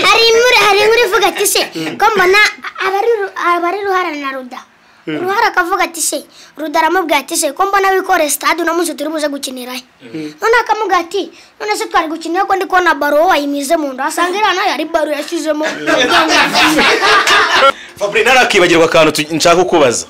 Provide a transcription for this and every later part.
hari inkuru ivuga ati se ko mbona abari ruharana ruda ruhara akavuga ati se ruda aramubwira ati se ko mbona wikore stade uno munsi turi buze gukinirayo none akamubwira ati none se twari gukinira ko ndi kubona baro wayimize mu nda asanga irana yari baro yashizemo Fabri narakibagirwa akantu nshaka kukubaza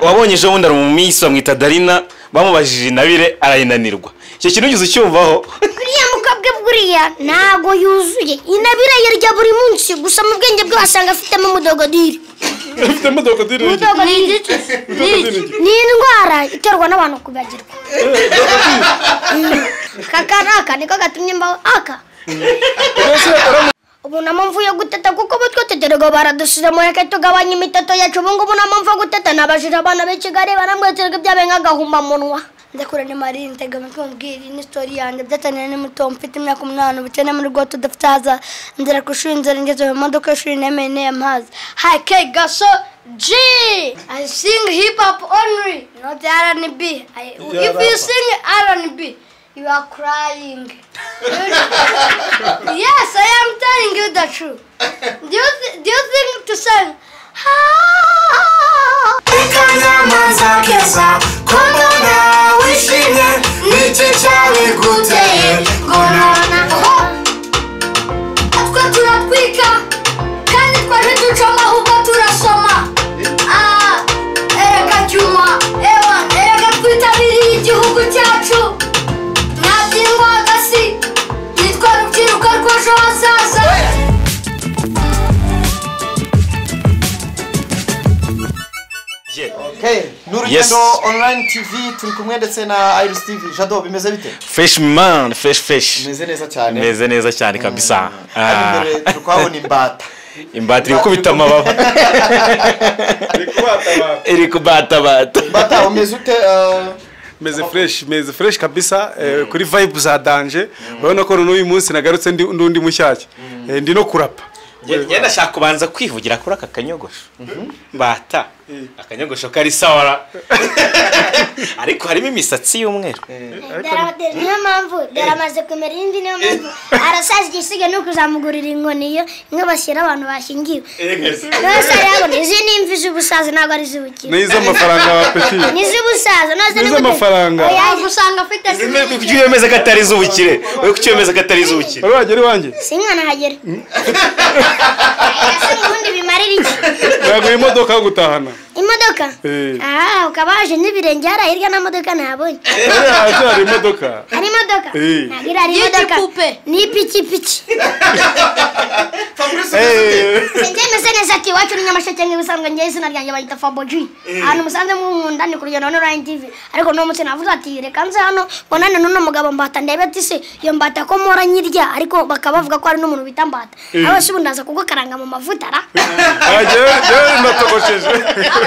wabonye ejo bundi mu minsi bamwita Darina bamubajije Inabire arayinanirwa icyo kintu ugize ucyumvaho kuriya mukabwe bwuriya nago yuzuye Inabire yarya buri munsi gusa mu bwenge bwe wasanga afitemo mudogodiri ni indwara iterwa n'abantu kubagirwa kakanaka niko gatumye mbaho aka ubu namamvuye guteta kuko batweteterego baradushyiramo reka tugabanya imiteto yacu ubu ngubu namamva guteta nabajije abana b'Ikigali baramweterega byabe nk'agahumba munwa ndakura ni Marie ntegama kumbwira ni story yanjye byatanye ni muto mfite imyaka 8 bukene muri go to daftaza ndera kushinza ngeze mu modoka shuri nemene amazi hi K Gaso G I sing hip hop only not R&B if you sing R&B you are crying. Yes, I am telling you the truth. Do you think to sing? Okay, Nurugendo online TV turi kumwe ndetse na Iris TV. Jado bimeze bite? Fresh man, fresh. Bimeze neza cyane. Bimeze neza cyane kabisa. Imbere tukabona imbata. Imbata iri kubita amababa. Iri kubata. Imbata umeze ute? Meze fresh kabisa kuri vibe za danger. Urabona ko n'uyu munsi nagarutse ndi mushyashya. Ndi no kurapa. Yenda shaka kubanza kwivugira kuri aka kanyogosho. Mbata. Akanyogosho kari sawara. Ariko harimo imisatsi y'umweru. Niyo mpamvu daramaze kumera indi niyo mpamvu arasaje igisiga no kuzamugurira inkoni iyo nk'abashyira abantu bashingiwe. Nose yabone izi nimvi z'ubusaza ntabwo ari z'ubukire. Nizo amafaranga wa petit. Nizubusaza nose nizo amafaranga. Gusanga afite kucyemeza katari z'ubukire. Wowe kucyemeza katari z'ubukire. Uragere wanjye? Sinkana hagera. Ubundi bimarira iki? Yaguye imodoka yo gutahana. Imodoka? Ukabaje n'ibirenge hara hirya na modoka nabonye. Hari imodoka. Hari imodoka? Nagira ari imodoka. Ni piki. Njye neza ati wacu ni Nyamasheke nk'ibisanga njye izina ryanjye bayita Faboji. Hano musanze mu nkunda ni kurugendo online TV. Ariko no mutse navuze ati reka nze hano bonane n'uno mugabo mbata ndebe ati se iyo mbata ko mora nyirya ariko bakabavuga ko ari n'umuntu bita mbata. Aba se bundaza kuko karanga mu mavuta ra. Je ndatogosheje.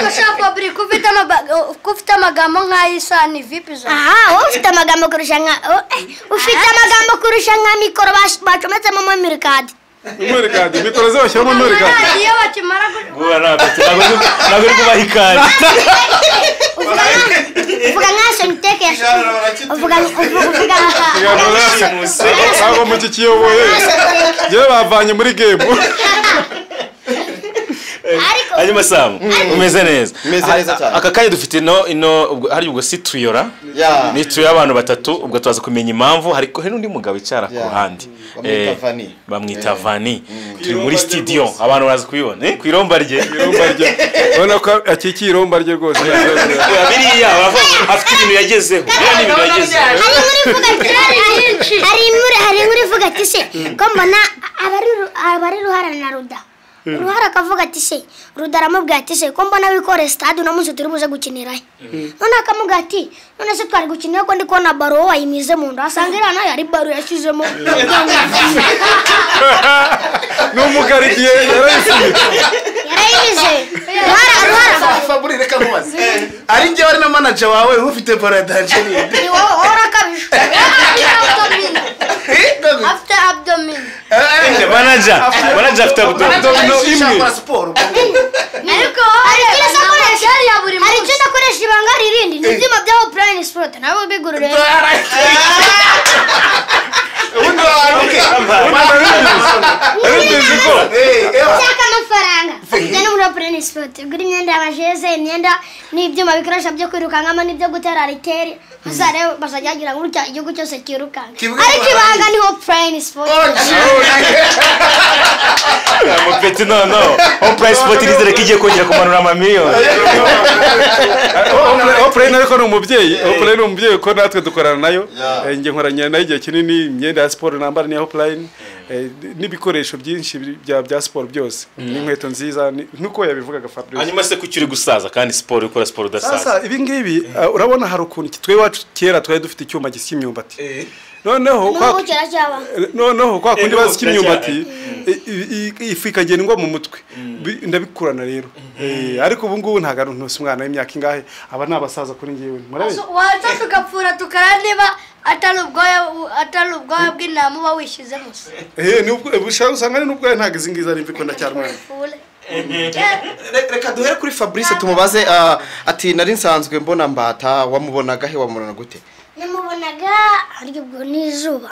Ushaka Fabri kufita amagambo nk'ayisa ni vipi zo? Ufite amagambo kurusha nka mikoro bacometse mu mirikadi. Mirikadi mikoro zo bashyiramo mirikadi. Iyo bakimara ntabwo uri kubahikana. Uvuga nk'asho miteke uvuga ntabwo mu kiyoboye yewe bavanye muri game. Hanyuma Sam umeze neza. cyane. Aka kanya dufite ino hari ubwo Citriora. Ni trio y'abantu batatu ubwo tubaza kumenya impamvu hariko n'undi mugabo icara ku ruhande. Bamwita Vani. Turi muri studio abantu baraza kubibona ku iromba rye. Ubona ko akiki iromba rye rwose. Biriya afite ibintu yagezeho. Hari inkuru ivuga ati se ko mbona abari ruharana ruda ruhara akavuga ati se ruda aramubwira ati se ko mbona wikore stade uno munsi turi buze gukinirayo none akamubwira ati none se twari gukinira ko ndi kubona baro wayimize mu nda asanga irana yari baro yashizemo n'umugaridiye yarayimize ruhara Fabri reka nkubaze. Ari nge wari na manager wawe ufite baro ya danger ni. Ni ora kabisha. After abdomen. Manager after abdomen. Imwe sport. Ariko hari cyo nakoresha ibanga ririndi n'ibyuma bya Prime Sport nabo bigurure. Ubundi Prime Sport guri imyenda y'abajeze imyenda n'ibyuma bikoresha byo kwirukankamo n'ibyo gutera riteri bazare bazagira ngo urya igihugu cyose kirukanga ariko ibanga niho Prime Sport Mupeti no Prime Sport irizere kigiye kongera kumanura amamiliyoni Prime ariko no umubyeyi Prime no umubyeyi ko natwe dukorana nayo nge nkoranye nayo igihe kinini imyenda ya sport nambara ni Prime n'ibikoresho byinshi bya sport byose n'inkweto nziza nkuko yabivugaga Fabrice hanyuma se kucyuri gusaza kandi sport ukora sport udasaza sasa ibi ngibi urabona hari ukuntu twe wacu kera twari dufite icyuma gisya imyumbati noneho kwa kundi bazika imyumbati ifu ikagendwa mu mutwe ndabikurana rero ariko ubu ngubu ntago ari ntose umwana w'imyaka ingahe aba nabasaza kuri ngiwe murabe waza tugapfura tukaraniba atari ubwoya bw'intama uba wishyizemo ushaka usanga ari n'ubwoya ntago izi ngizi ari mviko ndacyari umwana reka duhere kuri Fabrice tumubaze ati nari nsanzwe mbona Mbata wamubonaga he wamubona gute namubonaga ari ubwo n'izuba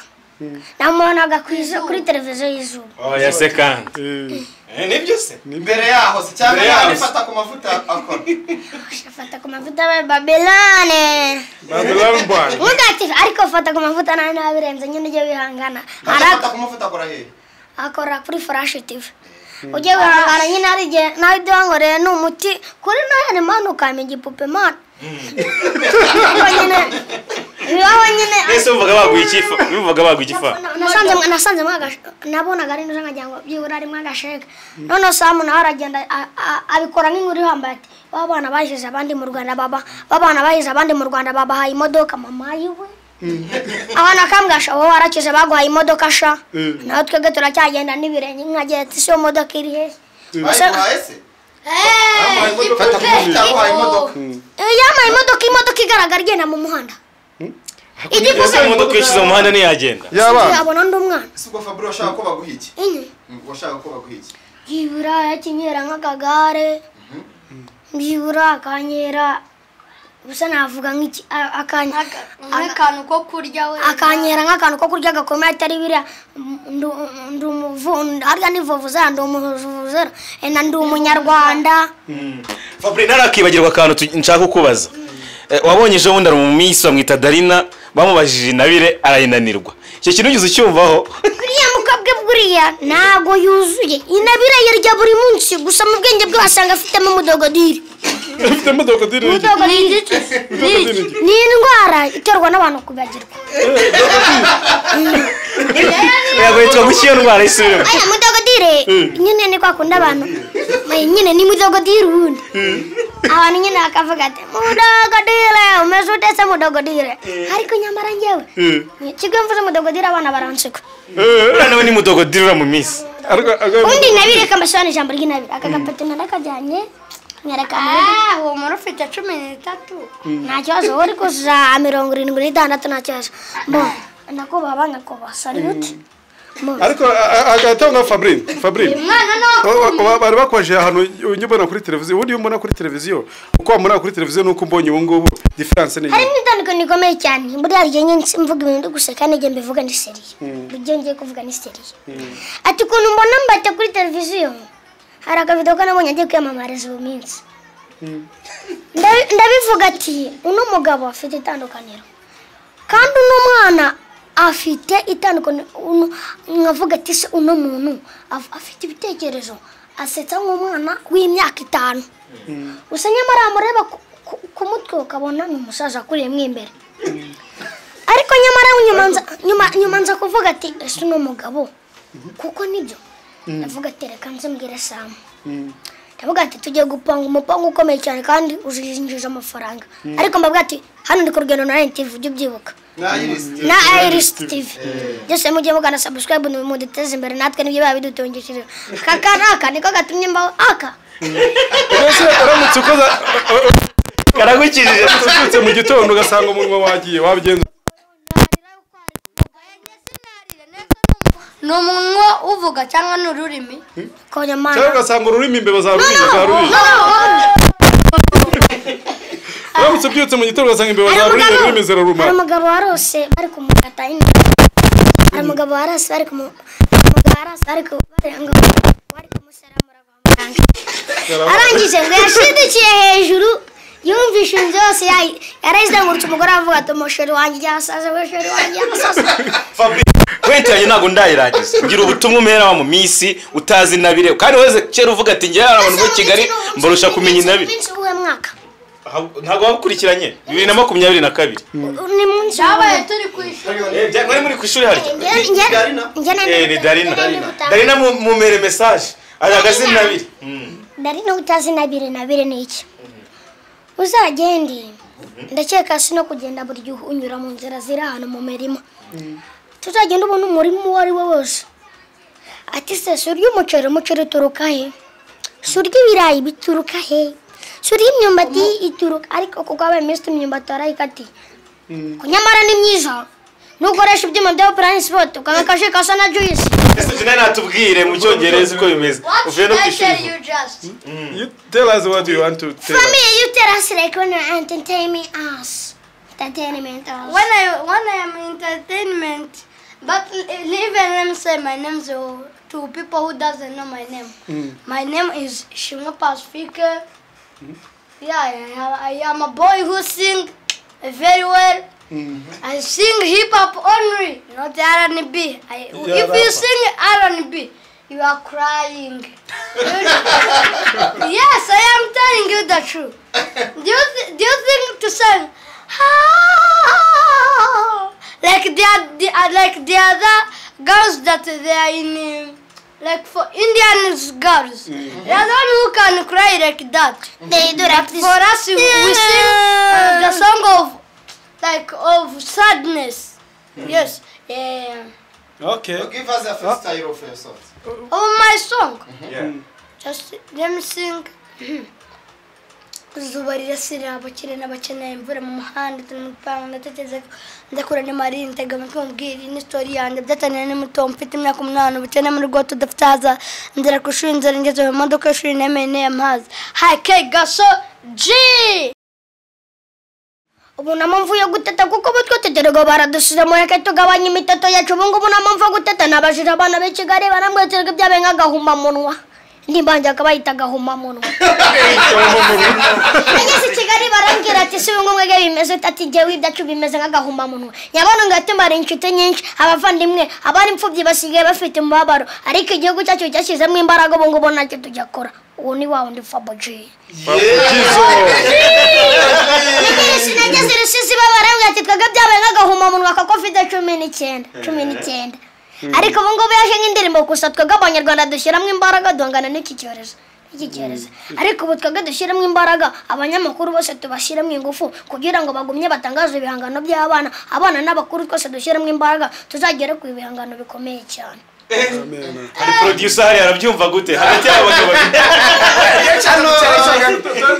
namubonaga kuri televiziyo y'izuba ya second nibyo se imbere yaho se cyangwa yarifata ku mavuta akora afata ku mavuta Babylone bwana mugati ariko afata ku mavuta nabirenze nyine ujye wihangana arafata ku mavuta akora he akora kuri Flash TV ujye wihangana nyine ari je nawe dwangore n'umuti kuri nayo manuka igipupe man Ese uvuga baguye ikifa nasanze nabonaga ari nje nkajyango byibura ari mwagashega none samu nawe aragenda abikora nk'inkuru ihambaye ati babana bahize abandi mu Rwanda babahaye imodoka mama yiwe abana kambwasha wowe warakize baguhaye imodoka sha nawe twege turacyagenda n'ibirenge nkagiye ati so modoka iri he imodoka igaragara igenda mu muhanda imodoka yishize mu muhanda ntiyagenda yabona ndi umwana ubwo Fabio washaka ko baguha iki washaka ko baguha iki yibura yakinyera nk'akagare yibura akanyera gusa navuga nk'iki akantu ko kurya we akanyera nk'akantu ko kurya gakomeye atari biriya harya nivuvuza ndi umuvuzera ndi umunyarwanda Fabri narakibagirwa akantu nshaka kukubaza wabonye ejo bundi ari mu minsi bamwita Darina bamubajije Inabire arayinanirwa icyo kintu ugize ucyumvaho kuriya mukabwe buriya ntago yuzuye Inabire yarya buri munsi gusa mu bwenge bwe wasanga afitemo umudogodiri ni indwara iterwa n'abantu kubagirwa yego yitwa gukiyo ndwara isubira aya mudogodire nyine ni kwa kunda abantu nyine ni mudogodire ubundi abantu nyine akavuga ati mudogodire umeze utese mudogodire ariko nyamara njyewe kigo mvuze mudogodire abana baranseka nawe ni mudogodire mu minsi undi Inabire kamasana ijambo ry'Inabire akagapete narakajyanye uwo muntu ufite 13 nta kibazo uri kuza 76 nta kibazo nako baba ngakoba salute ariko agatonga Fabrice bari bakwaje ahantu unyibona kuri televiziyo ubundi umbona kuri televiziyo uko wamubona kuri televiziyo nuko mbonye ubu ngubu difference ni hari n'itandiko nikomeye cyane buriya ryenye mvuga ibintu guseka nige mbivuga ni seriye bijye ngiye kuvuga ni seriye ati kuntu mbona Mbata kuri televiziyo hari akavido kanabonye agiye kwiyamamariza ubu minsi ndabivuga ati uno mugabo afite itandukaniro kandi uno mwana afite itandukaniro nkavuga ati se uno muntu afite ibitekerezo asetsa nk'umwana w'imyaka 5 gusa nyamara amureba ku mutwe ukabona ni umusaza kuriye mwimbere ariko nyamara nyuma nza kuvuga ati ese uno mugabo kuko nibyo ndavuga ati reka nzimbwire Sam ndavuga ati tugiye gupanga umupango ukomeye cyane kandi uzinjije amafaranga ariko mbavuga ati hano ndi ku rugendo na NTV ujye ubyibuka na Iris TV byose mujye mugana subscribe muduteze imbere natwe nibyo babidutongeshije kakanaka niko gatumye mbaho aka ese uramutse ukoza karagukirije tutse mu gitondo ugasanga umunwa wagiye wabigenza no munwa uvuga cyangwa n'ururimi ko nyamana cyangwa ugasanga ururimi imbeba za rurimi uramutse byutse mu gitondo ugasanga imbeba za rurimi ziraruma hari umugabo warose bari kumukata hari umugabo warose bari kumuseramura kwa muganga arangije ngo yashidikiye hejuru yumvishe inzu yose yarayizengurutse umugore avuga ati umusheri wanjye yasaze umusheri wanjye yasaze kwentanye ntago ndayiragiza ngira ubutumwa umera mu misi utazi nabire kandi wese kera uvuga ati ngira abantu bo Kigali mbarusha kumenya nabire ntago wakurikiranye 2022 ni munsi yabaye turi ku ishuri mwari muri ku ishuri harya ni Darina mu mere message aragaze nabire Darina utazi nabire ni iki uzagende ndakeka sino kugenda buri gihe unyura mu nzira ziri hano mu mirima tuzagenda ubona umurimo wari wose ati se suri umuceri turuka he suri ibirayi bituruka he suri imyumbati ituruka ariko kuko abaye Mr imyumbati arayikati kunyamara ni myiza nukoresha ibyuma bya transport ukakashe kasa na juice ese jina natubwire mu cyongereza uko bimeze uvuye no kwishuri you tell us what you want to tell for me you tell us like when you entertain us entertainment us when I am entertainment but even let me say my name to people who doesn't know my name my name is Shimwa Pacifica I am a boy who sing very well I sing hip hop only, not R&B. If you sing R&B, you are crying. Yes, I am telling you the truth. Do you think to sing like the other girls that they are in like for Indian girls? They are the one who can cry like that. They do like this. For us, we sing the song of sadness. Yes. Okay. Give us a freestyle of your song. Of my song. Yeah. Just let me sing. Zuba rirasira abakire n'abakeneye imvura mu muhanda turi mu pangu ndatekereza ndakura ni Marie ntegama kumbwira ni story yanjye byatanira ni muto mfite imyaka 8 ubukene muri rwo tudafitaza ndera kushuri nzara ngeze mu modoka shuri nemene amazi hake gaso G ubu namamvu yo guteta kuko butwoteterego baradusize mu yake tugabanya imitato yacu ubu ngubu namamvu yo guteta nabajira abana be Kigali baramwetserega byabe nk'agahuma munwa ndimbanje akabayita gahuma munwa Ageze Kigali barambwira ati si ngo mwege bimeze ati jewe idacu bimeze nk'agahuma munwa nyabona ngate mari inshuti nyinshi abavandimwe abari impfubyi basigaye bafite mubabaro ariko igihugu cyacu cyashizemo imbaraga ubu ngubu ntacyo tujakora uwo ni wa undi Faboji sinageze rusizi babarambwira ati twaga byabe nk'agahuma munwa ka COVID-19 ariko ubu ngubu yaje nk'indirimbo gusa twaga abanyarwanda dushyiramo imbaraga duhangana n'iki cyorezo ariko ubu twaga dushyiramo imbaraga abanyamakuru bose tubashyiramo ingufu kugira ngo bagumye batangaze ibihangano by'abana abana n'abakuru twese dushyiramo imbaraga tuzagere ku ibihangano bikomeye cyane ari producer hari arabyumva gute hagati y'abagabo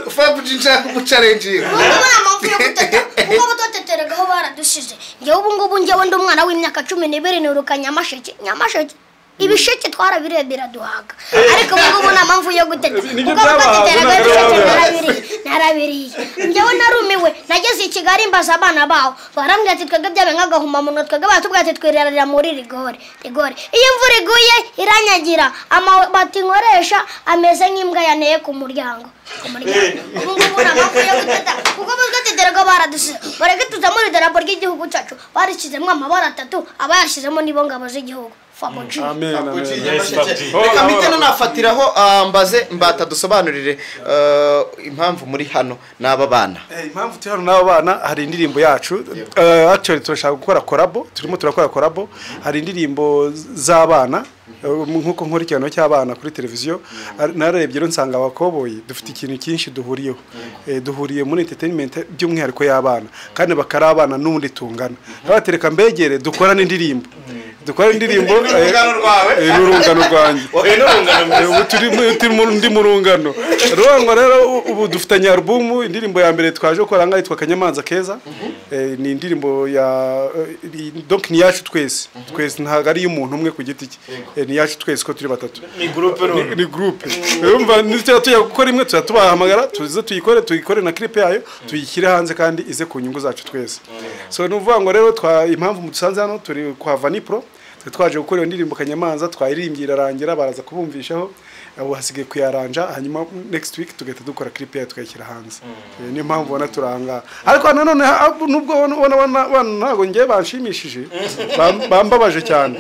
Fabuji nshaka kumuchallenge ubu toteteregaho baradusize ngewe ubu ngubu ngewe ndi umwana w'imyaka 12 niruka Nyamasheke ibisheke twarabirebera duhaga ariko ubu ngubu nta mpamvu yo guteta kuko narabiriye ngewe narumiwe nageze i Kigali mbaza abana baho barambwira ati twebwe byabe nk'agahuma munwa twebwe batubwira ati twererera muri rigore iyo imvura iguye iranyagira amabati nkoresha ameze nk'imbwa yaneye ku muryango ubu ngubu nta mpamvu yo guteta kuko butwoteterego baradusize bareke tuzamura idarapo ry'igihugu cyacu barishyizemo amabara 3 abayashyizemo nibo ngabo z'igihugu Faboji. Reka mitena nafatiraho mbaze mbata dusobanurire impamvu muri hano n'aba bana. Impamvu turi hano n'aba bana hari indirimbo yacu actually turashaka gukora collabo turimo turakora collabo hari indirimbo z'abana nkuko nkurikirano cy'abana kuri televiziyo narebye nsanga abakoboyi dufite ikintu cyinshi duhuriyeho duhuriye muri entertainment by'umwihariko y'abana kandi bakari abana n'undi tungana abatereka mbegere dukora n'indirimbo dukora indirimbo n'urungano rwanjye turi mu rungano rurango rero ubu dufitanye album indirimbo ya mbere twaje gukora ngaho yitwa Kanyamanza Keza ni indirimbo ya donc ni yacu twese ntago ari y'umuntu umwe ku giti cye ni yacu twese ko turi batatu ni groupe urumva nityo tuya gukora imwe tubahamagara tuze tuyikore na clip yayo tuyishyire hanze kandi ize ku nyungu zacu twese so nuvuga ngo rero impamvu mudusanze hano turi kwa Vanipro twaje gukora iyo ndirimbo Kanyamanza twayirimbye irarangira baraza kubumvishaho abo hasigaye kuyaranja hanyuma next week tugahita dukora clip yayo tukayishyira hanze niyo mpamvu ubona turanga ariko nanone nubwo ubona ntago ngiye banshimishije bambabaje cyane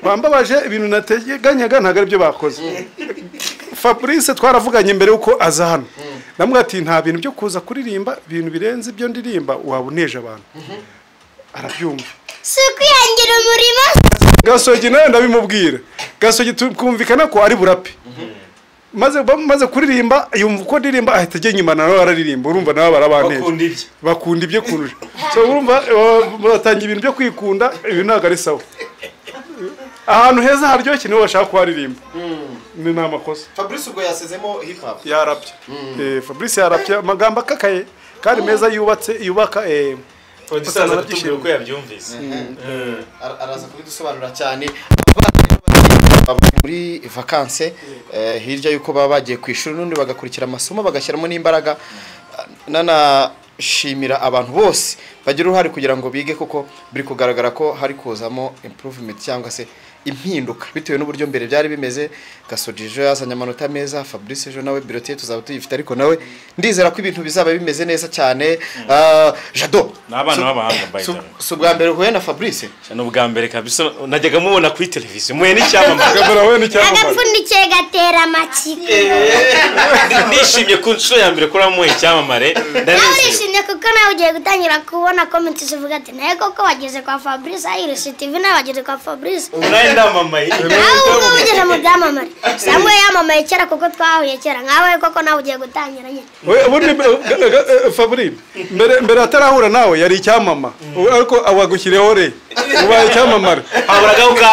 bambabaje ibintu nateganyaga ntago aribyo bakoze Fabrice twaravuganye mbere uko aza hano namwe ati nta bintu byo kuza kuririmba ibintu birenze ibyo ndirimba wabuneje abantu arabyumva si kwihangira umurimo Gasogi nawe ndabimubwira Gasogi twumvikana ko ari burapi maze kuririmba yumva uko ndirimba ahita ajya nyuma nawe araririmba urumva nawe barabaneze bakunda ibyo kurusha so urumva batangira ibintu byo kwikunda ibi ntago ari sawa ahantu heza haryoshye niho bashaka kwaririmba ni namakosa Fabrice ubwo yasezemo hip hop yarapye Fabrice yarapye amagambo akakaye kandi meza yubaka producer aratubwira uko yabyumvise araza kubidusobanura cyane muri vacances hirya yuko baba bagiye ku ishuri n'undi bagakurikira amasomo bagashyiramo n'imbaraga shimira abantu bose bagira uruhare kugira ngo bige kuko biri kugaragara ko hari kuzamo improvement cyangwa se impinduka bitewe n'uburyo mbere byari bimeze. Gasogi ejo yazanye amanota meza, Fabrice ejo nawe birotiye tuzaba tuyifite ariko nawe ndizera ko ibintu bizaba bimeze neza cyane. Jado n'abana b'abahanga bayita subwa mbere huye na Fabrice cyane ubwa mbere kabisa najyaga mubona kuri televiziyo muye n'icyamamare kamera we n'icyamamare agapfundikiye gatera amatsiko nishimye ku nshuro ya mbere kuri amuye icyamamare ndarishimye kuko nawe ugiye gutangira kubona comment zivuga ati naye koko wageze kwa Fabrice Iris TV nawe wageze kwa Fabrice ndamamaye nawe ugeze mu byamamare samwe yamamaye kera kuko twahuye kera nkawe koko nawe ugiye gutangira nyine ubundi Fabrice mbere atarahura nawe yari icyamama ariko awagushireho re ubaye icyamamare haburaga uka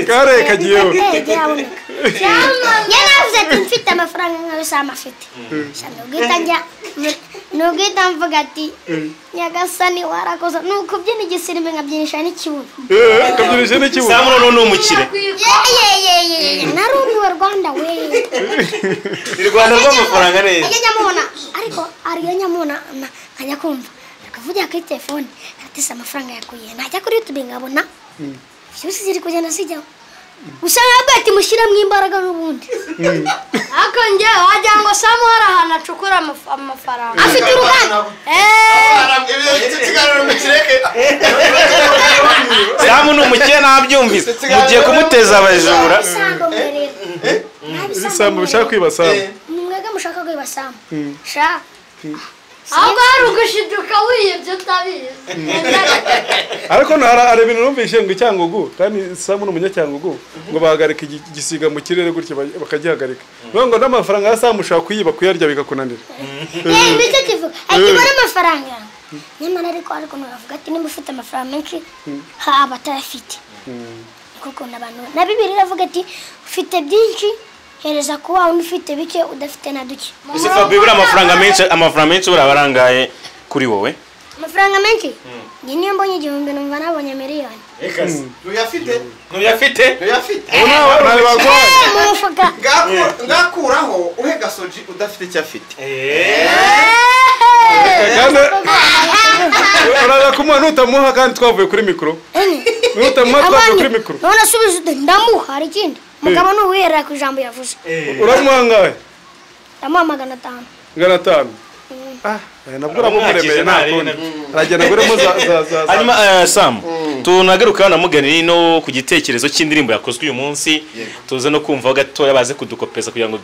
kare kagiyeho yanavuze ati mfite amafaranga nkawe sama afite nugita mvuga ati Nyagasani warakoze nuko byine igisirime nkabyinisha n'ikibuno kabyinisha n'ikibuno samu no numukire narundi wa Rwanda we Rwanda rw'amafaranga neza nyamubona ariko ari nyamubona nkajya kumva akavuga kuri telefone atisa amafaranga yakuye najya kuri YouTube ngabona byose ziri kugenda zijyaho gusa nabwo ati mushyiramo imbaraga n'ubundi ariko njye wajya ngo Samu hari ahantu acukura amafaranga afite uruganda Samu ni umukene nabyumvise mugiye kumuteza abajura Samu bishaka kwiba Samu mwega mushaka kwiba Samu sha ahubwo hari ugushiduka wiyibye utabizi ariko hari ibintu numvise ngo icyangugu kandi Samu ni umunyacyangugu ngo bahagarika igisiga mu kirere gutyo bakagihagarika ngo n'amafaranga ya Samu ushaka kuyiba kuyarya bikakunanira mbese kivuga akibona amafaranga nyamara ariko navuga ati nimba ufite amafaranga menshi haba atayafite kuko n'abantu na Bibiliya iravuga ati ufite byinshi hereza kuba ufite bike udafite na duke ese Fabrice amafaranga menshi urabarangaye kuri wowe amafaranga menshi niyo mbonye 1000 numva nabonye miliyoni ntuyafite nawe bagoye mufuka ngakuraho uhe Gasogi udafite icyo afite uraza kumuha nutamuha kandi twavuye kuri mikoro nutamuha twavuye kuri mikoro none subiza ndamuha hari ikindi mugabo n'uwera ku ijambo yavuze uramuha ngahe ndamuha 500 nabwo uramuremeye nakundi aragenda guremo za hanyuma Sam tunagaruka namuganira no ku gitekerezo cy'indirimbo yakozwe uyu munsi tuze no kumva gatoya baze kudukopeza kugira ngo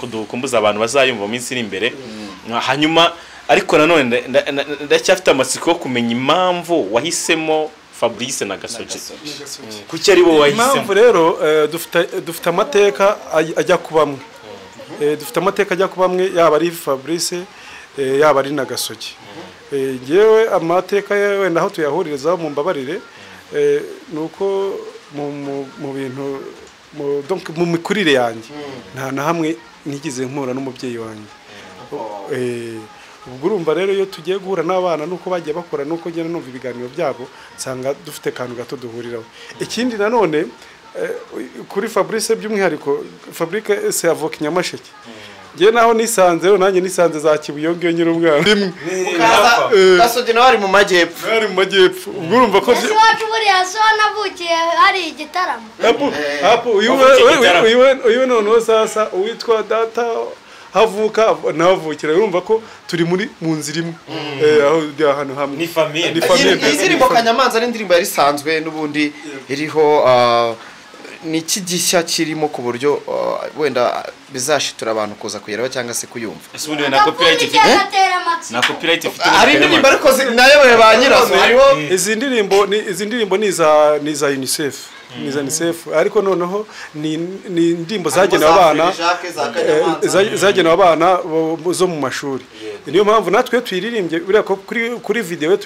dukumbuza abantu bazayumva mu minsi iri imbere hanyuma ariko nanone ndacyafite amatsiko yo kumenya impamvu wahisemo Fabrice na Gasogi kuki ari bo wahisemo impamvu rero dufite amateka ajya kubamwe dufite amateka ajya kubamwe yaba ari Fabrice yaba ari na Gasogi yewe amateka yewe naho tuyahuririza mu mbabarire nuko mu bintu mu mikurire yanjye nta na hamwe nigize nkura n'umubyeyi wanjye ubwo urumva rero iyo tugiye guhura n'abana nuko bagiye bakora nuko ngena numva ibiganiro byabo nsanga dufite kantu gato duhuriraho. Ikindi nanone kuri Fabrice by'umwihariko Fabrice se avoka Nyamasheke ngiye naho nisanze nanjye nisanze za Kibuye ngiyo nyiri umwana rimwe Gasogi nawe ari mu majyepfo ubwo urumva ko ese wacu buriya so navukiye hari igitaramo hapo uyu noneho sasa uwitwa data havuka navukira urumva ko turi muri mu nzira imwe aho bya hano hamwe ni famille indirimbo Kanyamanza ari indirimbo yari sanzwe n'ubundi iriho ni kigishya kirimo ku buryo wenda bizashitura abantu kuza kuyireba cyangwa se kuyumva isubundi na copyright ifite na copyright ifite ari indirimbo ariko nayo ba nyirazo hariho izi ndirimbo ni za UNICEF ariko noneho ni indirimbo zagenewe abana zo mu mashuri niyo mpamvu natwe tuyiririmbye buriya ko kuri video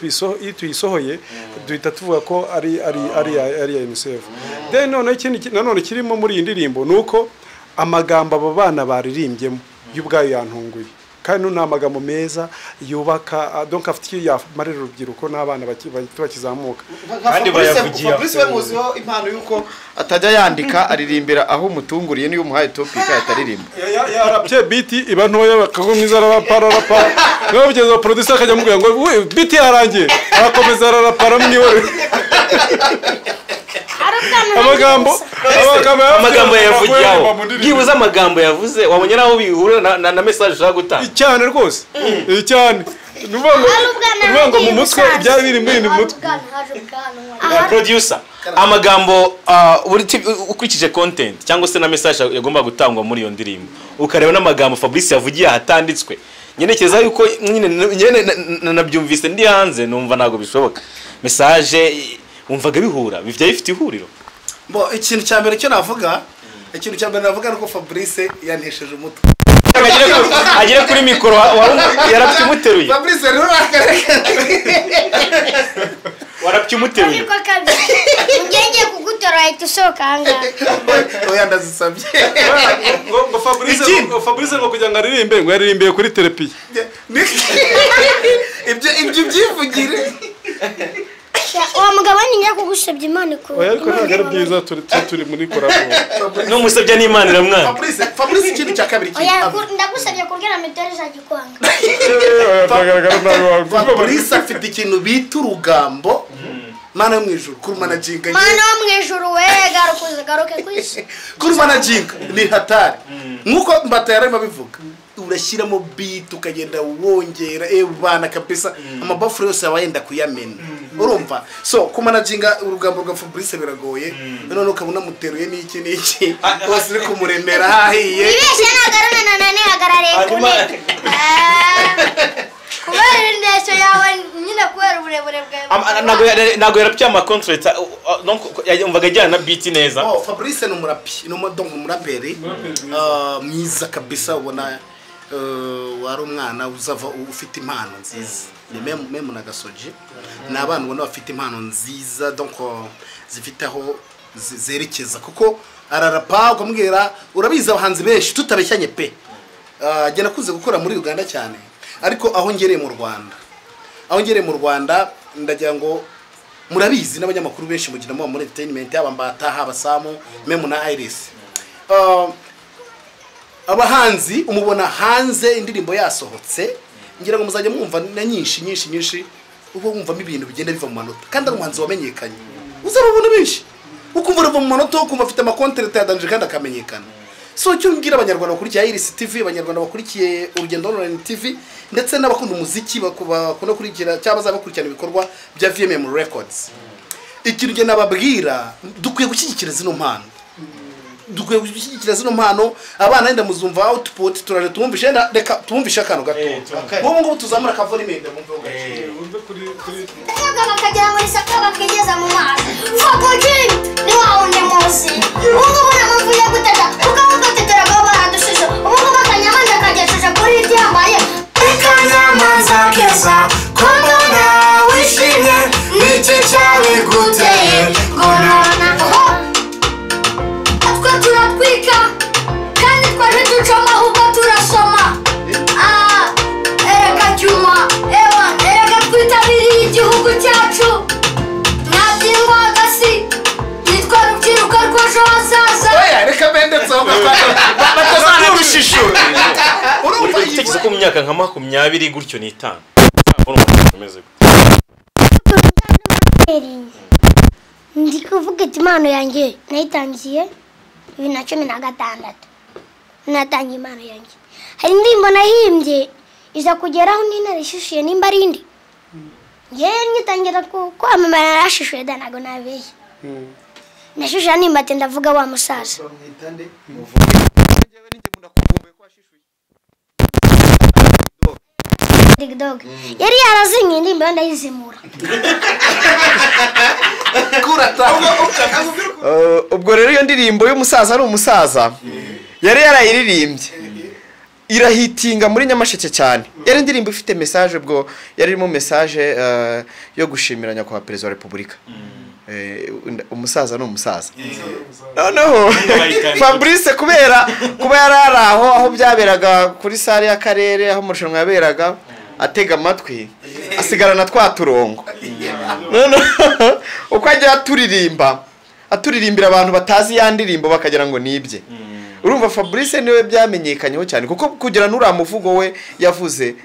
tuyisohoye duhita tuvuga ko ari ya UNICEF then none ikindi nanone kirimo muri iyi ndirimbo nuko amagambo abo bana baririmbyemo y'ubwayo yantunguye kandi ni amagambo meza yubaka donc afite icyo yamarira urubyiruko n'abana bakizamuka kandi bayavugiye Fabrice we muziho impano yuko atajya yandika aririmbira aho umutunguriye niyo umuhaye topic ataririmba yarapye beat iba ntoya bakagumiza arapara no bigeze producer akajya mubwira ngo beat yarangiye arakomeza arapara mniwe amagambo yavugiyeho yibuza amagambo yavuze wabonye naho bihura na message ushaka gutanga cyane rwose cyane nuvuga mu mutwe byari biri muri mutwe producer amagambo ukurikije content cyangwa se na message yagomba gutangwa muri iyo ndirimbo ukareba n'amagambo Fabrice yavugiye ahatanditswe nyenekeza yuko nyene nabyumvise ndi hanze numva nago bishoboka message umvaga bihura bivya bifite ihuriro ikintu cyambere cyo navuga nuko Fabrice yantesheje umutwe agire kuri mikoro yarapyimuteruye Fabrice rero warapyimuteruye ngenge kugutora ahita usohoka hanga oya ndazisabye ngo Fabrice ngo kugira ngo aririmbe ngo yaririmbiye kuri therapy ibyo byivugire wa mugabo ninya kugusebya Imana ko ariko nagara byiza turi muri korabo no musebya n'Imana iramwana Fabrice ikindi cya kabiri ndagusabye kurgira metero za gikwanga Fabrice afite ikintu bita urugambo mana yo mwijuru kuri managing mana yo mwijuru we garuke kwisi kuri managing ni hatari nkuko mbatayara babivuga urashyiramo beat ukagenda wongera bana kabisa amabafure yose abayenda kuyamena urumva so ku managinga urugambo rwa Fabrice biragoye none ukabona muteruye n'iki wose uri kumuremera hahiye ibeshe nagarana nane hagarare kuri kubera indesho yawe nyine kubera uburebure bwawe nago yarapya ama contract donc yumvaga ajyana na beat neza Fabrice ni umurapi ni umuraperi mwiza kabisa ubona wari umwana uzava ufite impano nziza ni meme na Gasogi ni abantu ubona bafite impano nziza donc zifite aho zerekeza kuko ararapa ukamubwira urabizi abahanzi benshi tutabeshyanye pe agenda kuze gukora muri Uganda cyane ariko aho ngereye mu Rwanda ndagira ngo murabizi n'abanyamakuru benshi mugira mu entertainment yaba Mbata haba Samu meme na Iris abahanzi umubona hanze indirimbo yasohotse ngira ngo muzajya mwumva na nyinshi ubo wumvamo ibintu bigenda biva mu manota kandi ari umuhanzi wamenyekanye uzabona benshi ukumva ruva mu manota ukumva afite amakonterete ya Danje kandi akamenyekana so cyo ngira abanyarwanda bakurikiye Iris TV abanyarwanda bakurikiye Urugendo Online TV ndetse n'abakunda umuziki bakunda kurikira cyangwa bazabakurikirana ibikorwa bya VMM Records ikintu nge nababwira dukwiye gushyigikira zino mpano abana yenda muzumva output turaje tumvishe reka tumvishe akantu gato ngo tuzamura ka volume yenda mumve kuri bakajya muri saka bakigeza mu mazi Fagoji ni waone mosi ubona mavuye gutata ukamutetera go baradushisha ubona Kanyamanza kagesheje kuri ryambaye Kanyamanza keza komona wishimye niki cyane guteye gorana turatwika kandi twari ducoma ahubwo turasoma erega cyuma erega twitabiriye igihugu cyacu ntabyingwagasi nitwa rubyiruko ntekereza ko mu myaka nka 20 gutyo n'itanu ndi kuvuga ati impano yanjye nayitangiye 2016 natangiye impano yanjye hari indirimbo nahimbye iza kugeraho ninarishushiye nimba ari indi ngewe ngitangira kwamamara narashishuye danago nabeshya nashushuye nimba ati ndavuga wa musaza Dog yari yarazinye indirimbo ndayizimura ubwo rero iyo ndirimbo y'umusaza ari umusaza yari yarayiririmbye irahitinga muri Nyamasheke cyane yari indirimbo ifite message ubwo yari irimo message yo gushimira nyakubahwa perezida wa repubulika umusaza no umusaza noneho Fabrice kubera kuba yarari aho byaberaga kuri sare y'akarere aho umurushanwa yaberaga atega amatwi asigarana twaturongo noneho uko ajya aturirimbira abantu batazi ya ndirimbo bakagira ngo nibye urumva Fabrice niwe byamenyekanyeho cyane kuko kugira n'uramuvugo we yavuze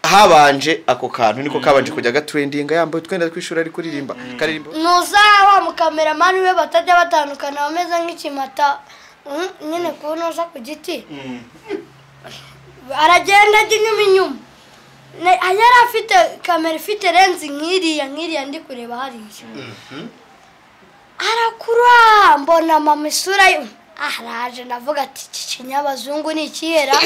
habanje ako kantu niko kabanje kujya gatrendinga yambaye twenda twishura ari kuririmba karirimbo nuza wa mukameraman we batajya batandukana bameze nk'ikimata nyine kunoza ku giti aragenda inyuma ayara afite kamera ifite lensi nkiriya ndi kureba hariya arakura mbona mama isura araje ndavuga ati kinyabazungu ni ikihera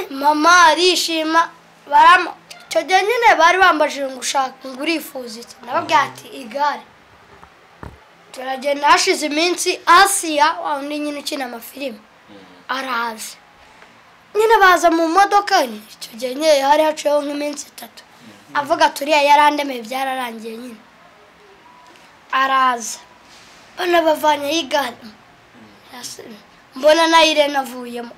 mama arishima barama cyo nyine bari bambajije ngushaka ngurifuza iki nababwiye ati igare turagenda hashize iminsi Asia wandi nyine ukina amafilime araza nyine baza mu modoka cyo nyine hari haciyeho nk'iminsi 3 avuga turiya yarandemeye byararangiye nyine araza bana bavanye igare mbona na Irene avuyemo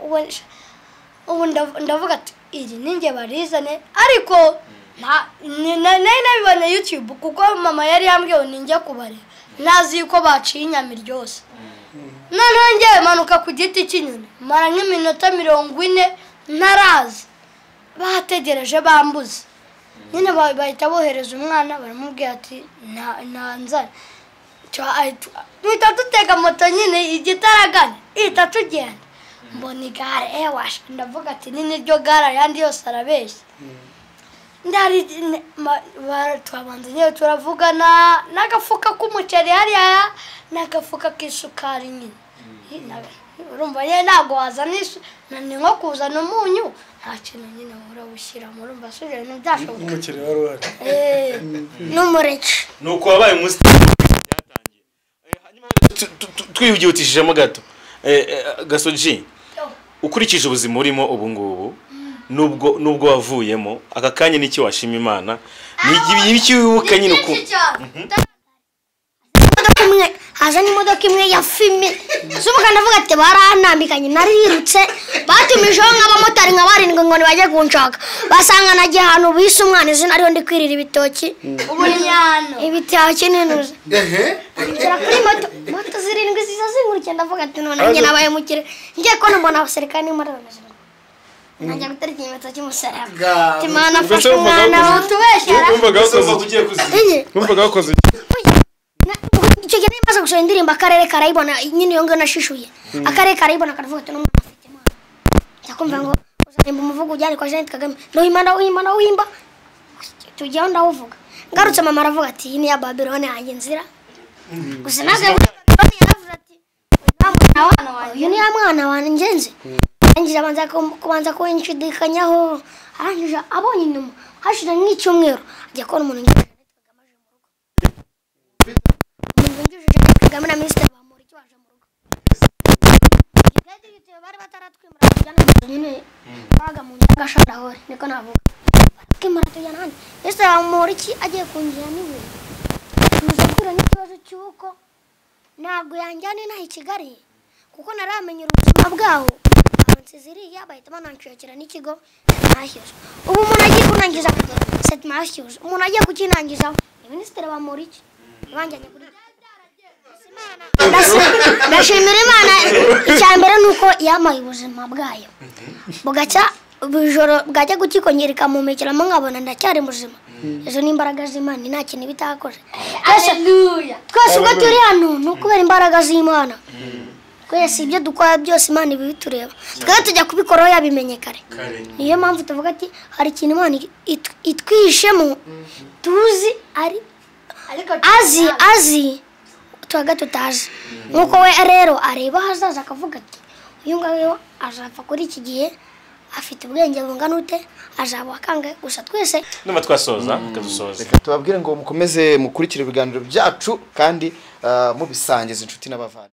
ubu ndavuga ati iri ninge barizane ariko nabibona YouTube kuko mama yari yambwiye ninge kubare nazi yuko baciye inyami ryose noneho ngewe manuka ku giti cy'inyoni mara nk'iminota 40 ntarazi bategereje bambuze nyine bahita bohereza umwana baramubwira ati nanzara tutega moto nyine igitaraganya ihita tugenda mbona igare ewasha ndavuga ati nini ryo gara yandi yose arabeshya ndari twabanze nyewe turavugana n'agafuka k'umuceri hariya n'agafuka k'isukari nyine urumva ye ntabwo wazana ni nko kuzana umunyu nta kintu nyine urawushyira urumva suje ibintu byashoboka umuceri wari uhari n'umureke nuko wabaye umunsi twihugitishijemo gato Gasogi ukurikije ubuzima urimo ubu ngubu nubwo wavuyemo aka kanya n'iki washima Imana n'iki wibuka nyine uko haza n'imodoka imwe ya filime subuka ndavuga ati baranambikanye narirutse batumijeho nk'abamotari nka barindwi ngo nibajye kunshaka basanga nagiye ahantu bise umwana izina ariho ndi kwirira ibitoki ibitoki n'intuza ngira kuri moto zirindwi ziza zingurike ndavuga ati none njye nabaye mukire ngiye ko mbona abasirikare n'imarabaje najya gutera ikimenyetso cy'umusaraba timana afashe umwana utubeshyera wumvaga wakoze icyo gihe nimaze gusohora indirimbo akarere karayibona nyine iyo ngana nashishuye akarere karayibona karavuga ati n'umuntu afite imana yakumva ngo uzahimba umuvugo ujyane kwa Jeanette Kagame nuhimba tujyaho ndawuvuga ngarutse mama aravuga ati iyi ni ya Babylone yanjye nzira gusa naze Babylone yaravuze ati uyu ni ya mwana wanjye nzi ngira kubanza kunshidikanyaho arangije abonye inyuma hashira nk'icyumweru ajya kubona umuntu Kagame na Minisitiri Bamporiki waje mu rugo bari bataratwimura kujyana nyine baga mu ngashadahore niko navuga kimara tujyana hano Minisitiri Bamporiki agiye kungira niwe tuza kura n'ikibazo cy'uko ntabwo yanjyana inaha i Kigali kuko naramenye ubuzima bwaho abansiziriya bahita bananshakira n'ikigo nahizwe ubu umuntu agiye kunangiza set mahizwe umuntu agiye kukinangiza Minisitiri Bamporiki banjyanye kuri ndashimira Imana icyambere nuko yamaye ubuzima bwayo bugacya ubujoro bwajya gukikongera ikamumekeramo nkabona ndacyari muzima izo ni imbaraga z'Imana nta kintu bitakoze twese ubwo turi hano ni ukubera imbaraga z'Imana twese ibyo dukora byose Imana ibi bitureba twese tujya kubikoraho yabimenye kare niyo mpamvu tuvuga ati hari ikintu Imana itwishemo tuzi ari azi twaga tutazi nkuko we rero areba hazaza akavuga ati uyu ngayo azapfa kuri iki gihe afite ubwenge bungana ute azaba akanga gusa twese numa twasoza kadusoza reka tubabwire ngo mukomeze mukurikire ibiganiro byacu kandi mubisangiza inshuti n'abavandimwe